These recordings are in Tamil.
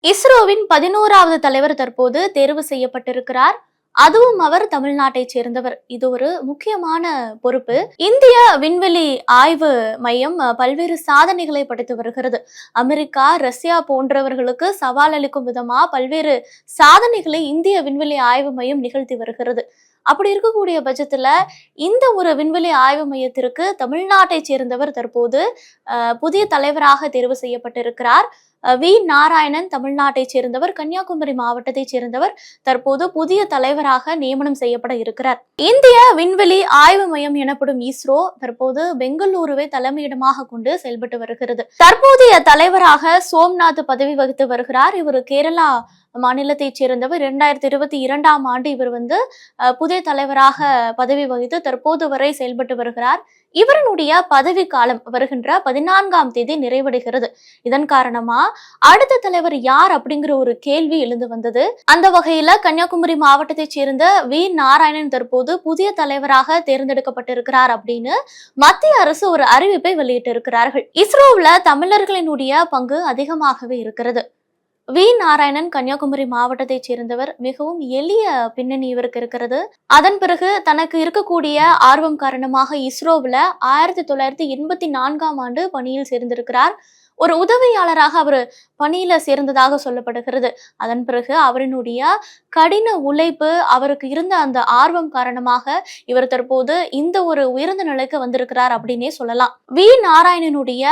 இஸ்ரோவின் 11வது தலைவர் தற்போது தேர்வு செய்யப்பட்டிருக்கிறார். அதுவும் அவர் தமிழ்நாட்டைச் சேர்ந்தவர். இது ஒரு முக்கியமான பொறுப்பு. இந்திய விண்வெளி ஆய்வு மையம் பல்வேறு சாதனைகளை படைத்து வருகிறது. அமெரிக்கா, ரஷ்யா போன்றவர்களுக்கு சவால் அளிக்கும் விதமா பல்வேறு சாதனைகளை இந்திய விண்வெளி ஆய்வு மையம் நிகழ்த்தி வருகிறது. அப்படி இருக்கக்கூடிய பட்சத்துல இந்த ஒரு விண்வெளி ஆய்வு மையத்திற்கு தமிழ்நாட்டைச் சேர்ந்தவர் தற்போது புதிய தலைவராக தேர்வு செய்யப்பட்டிருக்கிறார். வி நாராயணன் தமிழ்நாட்டைச் சேர்ந்தவர், கன்னியாகுமரி மாவட்டத்தைச் சேர்ந்தவர், தற்போது புதிய தலைவராக நியமனம் செய்யப்பட இருக்கிறார். இந்திய விண்வெளி ஆய்வு மையம் எனப்படும் இஸ்ரோ தற்போது பெங்களூருவை தலைமையிடமாக கொண்டு செயல்பட்டு வருகிறது. தற்போதைய தலைவராக சோம்நாத் பதவி வகித்து வருகிறார். இவர் கேரளா மாநிலத்தைச் சேர்ந்தவர். 2022ஆம் ஆண்டு இவர் புதிய தலைவராக பதவி வகித்து தற்போது வரை செயல்பட்டு வருகிறார். இவருடைய பதவி காலம் வருகின்ற 14ஆம் தேதி நிறைவடைகிறது. இதன் காரணமா அடுத்த தலைவர் யார் அப்படிங்கிற ஒரு கேள்வி எழுந்து வந்தது. அந்த வகையில கன்னியாகுமரி மாவட்டத்தைச் சேர்ந்த வி நாராயணன் தற்போது புதிய தலைவராக தேர்ந்தெடுக்கப்பட்டிருக்கிறார் அப்படின்னு மத்திய அரசு ஒரு அறிவிப்பை வெளியிட்டு இருக்கிறார்கள். இஸ்ரோவுல தமிழர்களினுடைய பங்கு அதிகமாகவே இருக்கிறது. வி நாராயணன் கன்னியாகுமரி மாவட்டத்தைச் சேர்ந்தவர். மிகவும் எளிய பின்னணி இவருக்கு இருக்கிறது. அதன் பிறகு தனக்கு இருக்கக்கூடிய ஆர்வம் காரணமாக இஸ்ரோவில் 1984ஆம் ஆண்டு பணியில் சேர்ந்திருக்கிறார். ஒரு உதவியாளராக அவர் பணியில சேர்ந்ததாக சொல்லப்படுகிறது. அதன் பிறகு அவரினுடைய கடின உழைப்பு, அவருக்கு இருந்த அந்த ஆர்வம் காரணமாக இவர் தற்போது இந்த ஒரு உயர்ந்த நிலைக்கு வந்திருக்கிறார் அப்படின்னே சொல்லலாம். வி நாராயணனுடைய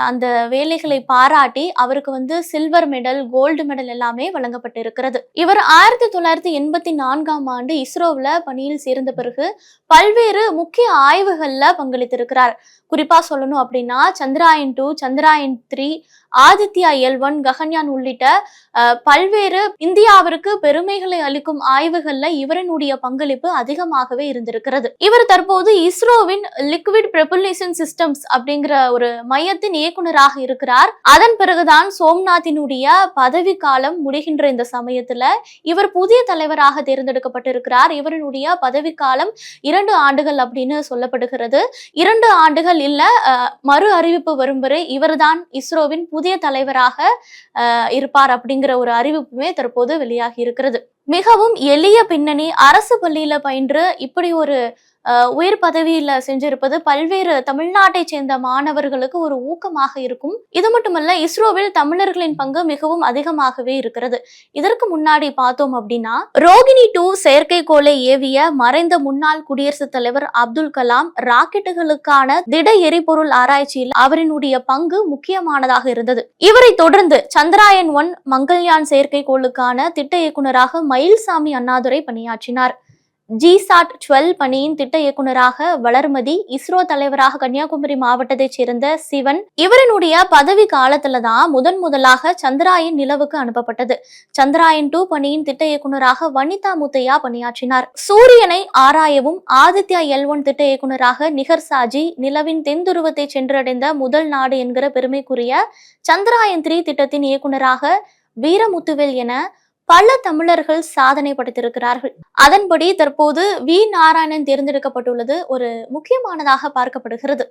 அந்த வேலைகளை பாராட்டி அவருக்கு சில்வர் மெடல், கோல்டு மெடல் எல்லாமே வழங்கப்பட்டு இருக்கிறது. இவர் 1984ஆம் ஆண்டு இஸ்ரோவில் பணியில் சேர்ந்த பிறகு பல்வேறு முக்கிய ஆய்வுகள்ல பங்களித்திருக்கிறார். குறிப்பா சொல்லணும் அப்படின்னா சந்திராயன் 2, சந்திராயன் 3, ஆதித்யா L1, ககன்யான் உள்ளிட்ட பல்வேறு இந்தியாவிற்கு பெருமைகளை அளிக்கும் ஆய்வுகள்ல இவரினுடைய பங்களிப்பு அதிகமாகவே இருந்திருக்கிறது. இவர் தற்போது இஸ்ரோவின் லிக்விட் ப்ரொபல்ஷன் சிஸ்டம்ஸ் அப்படிங்கிற ஒரு மையத்தின் இயக்குநராக இருக்கிறார். அதன் பிறகுதான் சோம்நாத்தினுடைய பதவி காலம் முடிகின்ற இந்த சமயத்துல இவர் புதிய தலைவராக தேர்ந்தெடுக்கப்பட்டிருக்கிறார். இவரினுடைய பதவி காலம் 2 ஆண்டுகள் அப்படின்னு சொல்லப்படுகிறது. 2 ஆண்டுகள் இல்ல, மறு அறிவிப்பு வரும் வரை இவர்தான் இஸ்ரோவின் புதிய தலைவராக இருப்பார் அப்படிங்கிற ஒரு அறிவிப்புமே தற்போது வெளியாகி இருக்கிறது. மிகவும் எளிய பின்னணி, அரசு பள்ளியில பயின்று இப்படி ஒரு உயர் பதவியில செஞ்சிருப்பது பல்வேறு தமிழ்நாட்டை சேர்ந்த மாணவர்களுக்கு ஒரு ஊக்கமாக இருக்கும். இது மட்டுமல்ல, இஸ்ரோவில் தமிழர்களின் பங்கு மிகவும் அதிகமாகவே இருக்கிறது. இதற்கு முன்னாடி பார்த்தோம் அப்படின்னா ரோகிணி 2 செயற்கைக்கோளை ஏவிய மறைந்த முன்னாள் குடியரசுத் தலைவர் அப்துல் கலாம் ராக்கெட்டுகளுக்கான திட எரிபொருள் ஆராய்ச்சியில் அவரினுடைய பங்கு முக்கியமானதாக இருந்தது. இவரை தொடர்ந்து சந்திராயன் 1 மங்கள்யான் செயற்கைக்கோளுக்கான திட்ட இயக்குநராக மயில்சாமி அண்ணாதுரை பணியாற்றினார். GSAT 12 பணியின் திட்ட இயக்குநராக வளர்மதி, இஸ்ரோ தலைவராக கன்னியாகுமரி மாவட்டத்தைச் சேர்ந்த சிவன். இவரினுடைய பதவி காலத்துலதான் முதலாக சந்திராயன் நிலவுக்கு அனுப்பப்பட்டது. சந்திராயன் 2 பணியின் திட்ட இயக்குநராக வனிதா முத்தையா பணியாற்றினார். சூரியனை ஆராயவும் ஆதித்யா L1 திட்ட இயக்குநராக நிகர் சாஜி, நிலவின் தென் துருவத்தை சென்றடைந்த முதல் நாடு என்கிற பெருமைக்குரிய சந்திராயன் 3 திட்டத்தின் இயக்குநராக வீரமுத்துவேல் என பல தமிழர்கள் சாதனை படைத்திருக்கிறார்கள். அதன்படி தற்போது வி நாராயணன் தேர்ந்தெடுக்கப்பட்டுள்ளது ஒரு முக்கியமானதாக பார்க்கப்படுகிறது.